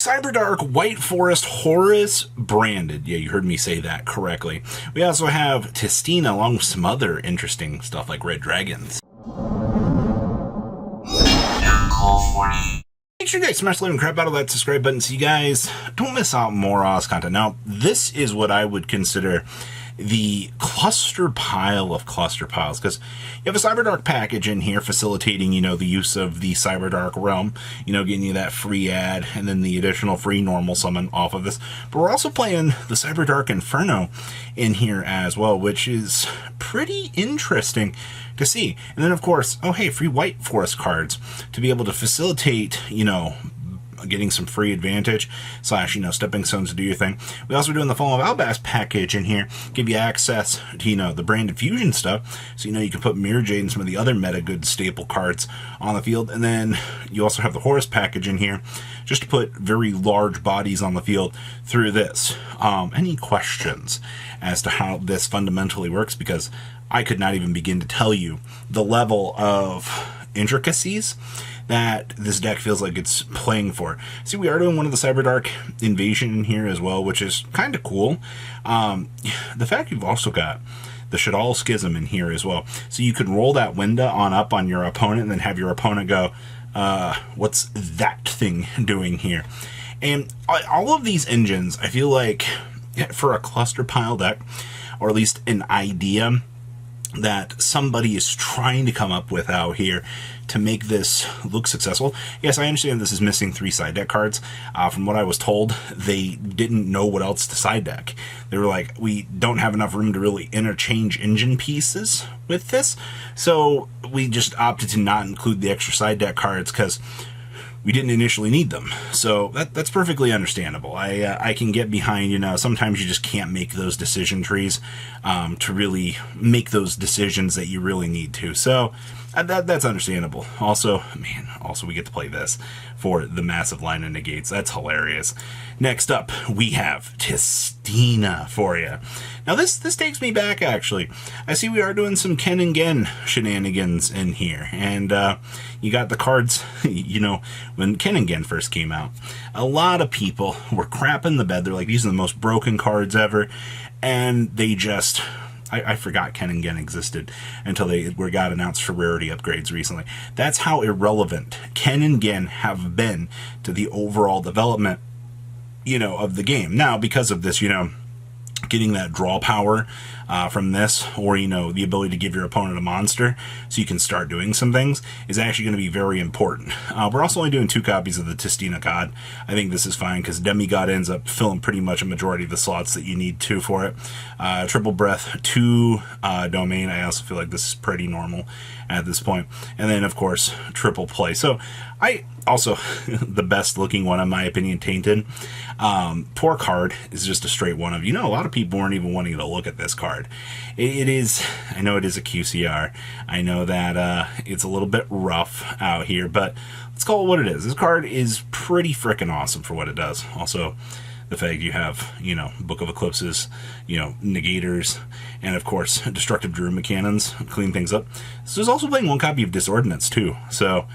Cyberdark White Forest Horus branded. Yeah, you heard me say that correctly. We also have Tistina along with some other interesting stuff like red dragons. Make sure you guys smash the like and crap out of that subscribe button so you guys don't miss out on more Oz content. Now, this is what I would consider the cluster pile of cluster piles, because you have a Cyberdark package in here facilitating, the use of the Cyberdark realm, getting you that free ad and then the additional free normal summon off of this. But we're also playing the Cyberdark Inferno in here as well, which is pretty interesting to see. And then, of course, oh hey, free White Forest cards to be able to facilitate, getting some free advantage / stepping stones to do your thing. We also doing the Fall of Albast package in here, give you access to the branded fusion stuff, so you can put Mirror Jade and some of the other meta good staple cards on the field. And then you also have the Horus package in here just to put very large bodies on the field through this. Any questions as to how this fundamentally works? Because I could not even begin to tell you the level of intricacies that this deck feels like it's playing for. See, we are doing one of the Cyberdark Invasion in here as well, which is kind of cool. The fact you've also got the Shadal Schism in here as well. So you can roll that window on up on your opponent and then have your opponent go, what's that thing doing here? And all of these engines, I feel like for a cluster pile deck, or at least an idea that somebody is trying to come up with out here to make this look successful. Yes, I understand this is missing 3 side deck cards. From what I was told, they didn't know what else to side deck. They were like, we don't have enough room to really interchange engine pieces with this, so we just opted to not include the extra side deck cards because we didn't initially need them. So that's perfectly understandable. I can get behind, sometimes you just can't make those decision trees to really make those decisions that you really need to. So that's understandable. Also, we get to play this for the massive line of negates. That's hilarious. Next up, we have Tistina for you. Now, this takes me back, actually. I see we are doing some Ken and Gen shenanigans in here. And you got the cards, when Ken and Gen first came out, a lot of people were crapping the bed. They're like, these are the most broken cards ever. And they just... I forgot Ken and Gen existed until they got announced for rarity upgrades recently. That's how irrelevant Ken and Gen have been to the overall development, of the game. Now, because of this, getting that draw power from this, or the ability to give your opponent a monster so you can start doing some things, is actually going to be very important. We're also only doing 2 copies of the Tistina God. I think this is fine because Demigod ends up filling pretty much a majority of the slots that you need to for it. Triple Breath, 2 Domain. I also feel like this is pretty normal at this point. And then, of course, triple play. So I also, the best looking one in my opinion, Tainted. Poor card is just a straight one of, a lot of people weren't even wanting to look at this card. It is, I know it is a QCR. I know that it's a little bit rough out here, but let's call it what it is. This card is pretty freaking awesome for what it does. Also, the fact you have, Book of Eclipses, Negators, and of course, Destructive Druid Cannons, clean things up. So there's also playing 1 copy of Disordinance too. So,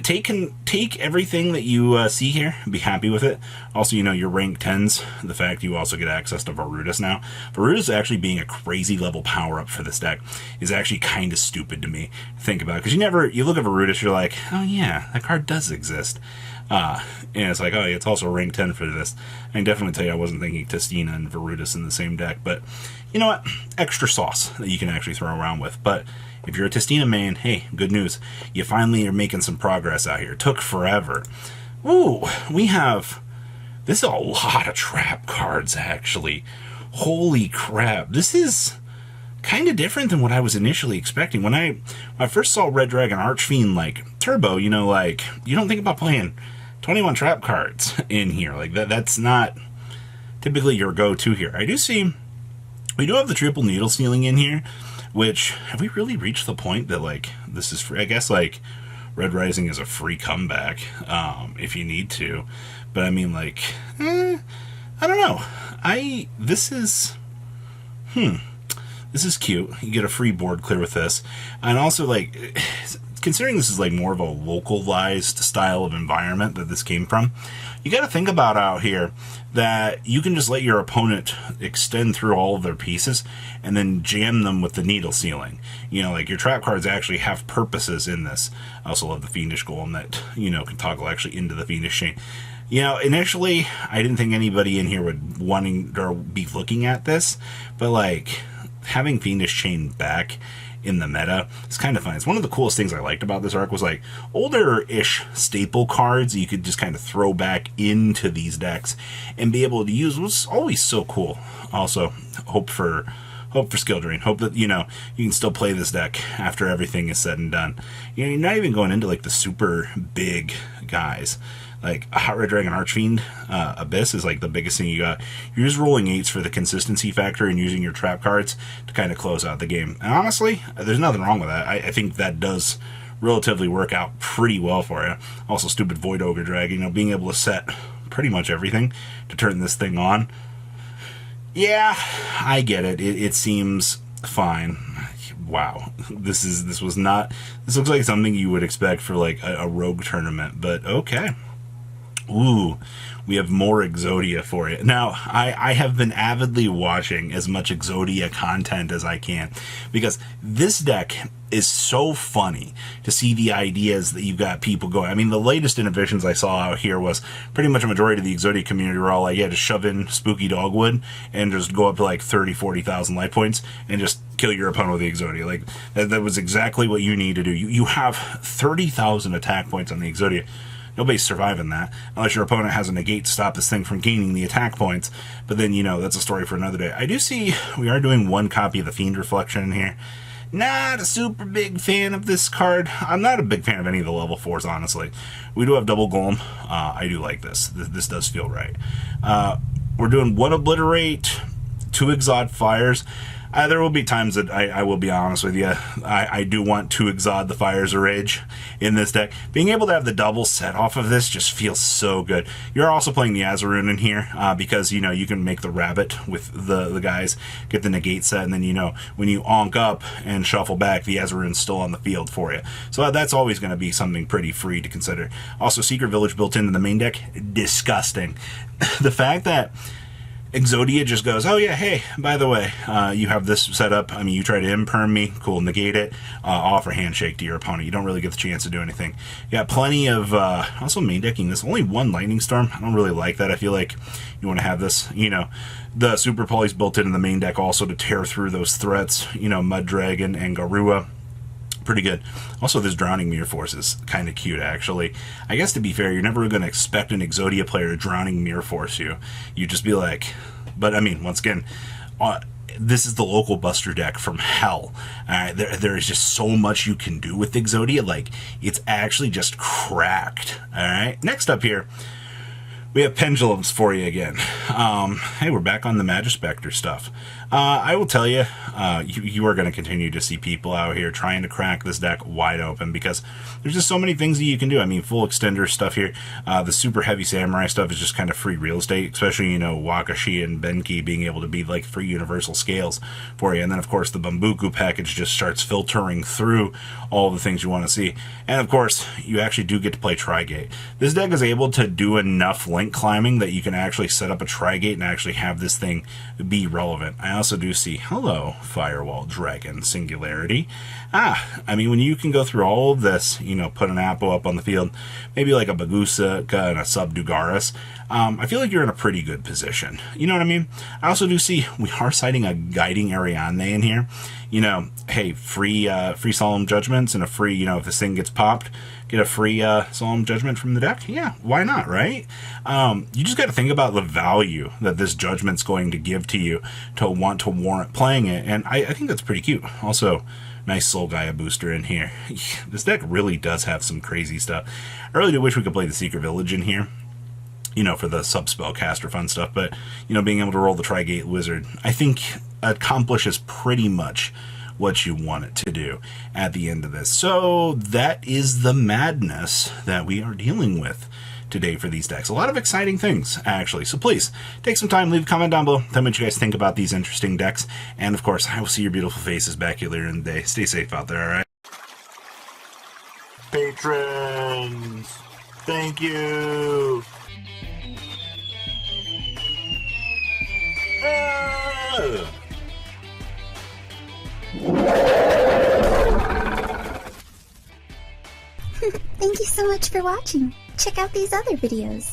take everything that you see here and be happy with it. Also, your rank 10s, the fact you also get access to Varudus now. Varudus actually being a crazy level power up for this deck is actually kind of stupid to me to think about. Because you look at Varudus, you're like, oh yeah, that card does exist. And it's like, oh yeah, it's also rank 10 for this. I can definitely tell you I wasn't thinking Tistina and Varudus in the same deck. But you know what? Extra sauce that you can actually throw around with. But if you're a Tistina main, hey, good news. You finally are making some progress out here. It took forever. Ooh, this is a lot of trap cards, actually. Holy crap. This is kind of different than what I was initially expecting. When I first saw Red Dragon Archfiend, Turbo, you don't think about playing 21 trap cards in here. That's not typically your go-to here. I do see, we do have the triple needle stealing in here, which, have we really reached the point that, this is free? I guess, Red Rising is a free comeback, if you need to. But, I mean, I don't know. This is cute. You get a free board clear with this. And also, because considering this is like more of a localized style of environment that this came from, you got to think about out here that you can just let your opponent extend through all of their pieces and then jam them with the needle ceiling. You know, like your trap cards actually have purposes in this. I also love the Fiendish Golem that, you know, can toggle actually into the Fiendish Chain. You know, initially, I didn't think anybody in here would wanting or be looking at this, but like having Fiendish Chain back in the meta is kind of fun. It's one of the coolest things I liked about this arc was like older-ish staple cards you could just kind of throw back into these decks and be able to use was always so cool. Also, hope for skill drain. Hope that, you know, you can still play this deck after everything is said and done. You know, you're not even going into like the super big guys. Like a Hot Red Dragon Archfiend Abyss is like the biggest thing you got. You're just rolling 8s for the consistency factor and using your trap cards to kind of close out the game. And honestly, there's nothing wrong with that. I think that does relatively work out pretty well for you. Also, stupid Void Ogre Dragon, you know, being able to set pretty much everything to turn this thing on. Yeah, I get it. It seems fine. Wow, this looks like something you would expect for like a rogue tournament, but okay. Ooh, we have more Exodia for you. Now, I have been avidly watching as much Exodia content as I can, because this deck is so funny to see the ideas that you've got people going. I mean, the latest innovations I saw out here was pretty much a majority of the Exodia community were all like, yeah, just shove in Spooky Dogwood and just go up to like 30, 40,000 life points and just kill your opponent with the Exodia. Like, that was exactly what you need to do. You have 30,000 attack points on the Exodia. Nobody's surviving that, unless your opponent has a negate to stop this thing from gaining the attack points. But then, you know, that's a story for another day. I do see we are doing one copy of the Fiend Reflection in here. Not a super big fan of this card. I'm not a big fan of any of the level 4s, honestly. We do have double Golem. I do like this. This does feel right. We're doing 1 Obliterate, 2 Exod Fires. There will be times that I will be honest with you. I do want to Exod the Fires of Rage in this deck. Being able to have the double set off of this just feels so good. You're also playing the Azaroon in here because, you know, you can make the Rabbit with the guys, get the negate set, and then, you know, when you onk up and shuffle back, the Azaroon's still on the field for you. So that's always going to be something pretty free to consider. Also, Secret Village built into the main deck, disgusting. The fact that Exodia just goes, oh yeah, hey, by the way, you have this set up. I mean, you try to imperm me, cool, negate it, offer handshake to your opponent. You don't really get the chance to do anything. You got plenty of, also main decking this, only 1 Lightning Storm. I don't really like that. I feel like you want to have this, you know, the Super Poly's built into the main deck also to tear through those threats, you know, Mud Dragon and Garua. Pretty good. Also, this Drowning Mirror Force is kind of cute, actually. I guess, to be fair, you're never going to expect an Exodia player to Drowning Mirror Force you. You just be like... But, I mean, once again, this is the local Buster deck from hell. There is just so much you can do with Exodia. Like, it's actually just cracked. Alright? Next up here, we have Pendulums for you again. Hey, we're back on the Magispector stuff. I will tell you, you are going to continue to see people out here trying to crack this deck wide open because there's just so many things that you can do. I mean, full extender stuff here. The super heavy samurai stuff is just kind of free real estate, especially, you know, Wakashi and Benki being able to be like free universal scales for you. And then, of course, the Bambuku package just starts filtering through all the things you want to see. And, of course, you actually do get to play Trigate. This deck is able to do enough link climbing that you can actually set up a Trigate and actually have this thing be relevant. I also do see, hello, Firewall Dragon Singularity. I mean, when you can go through all of this, you know, put an Apo up on the field, maybe like a Bagusa and a Subdugaris, I feel like you're in a pretty good position. You know what I mean? I also do see we are citing a Guiding Ariadne in here. You know, hey, free Solemn Judgments and a free, you know, if this thing gets popped, get a free Solemn Judgment from the deck. Yeah, why not, right? You just got to think about the value that this Judgment's going to give to you to want to warrant playing it, and I think that's pretty cute. Also, nice Soul Gaia booster in here. This deck really does have some crazy stuff. I really do wish we could play the Secret Village in here, you know, for the sub-spell caster fun stuff, but, you know, being able to roll the Trigate Wizard, I think accomplishes pretty much what you want it to do at the end of this. So that is the madness that we are dealing with today for these decks. A lot of exciting things, actually. So please, take some time, leave a comment down below, tell me what you guys think about these interesting decks, and of course, I will see your beautiful faces back here later in the day. Stay safe out there, alright? patrons. Thank you. Thank you so much for watching. Check out these other videos.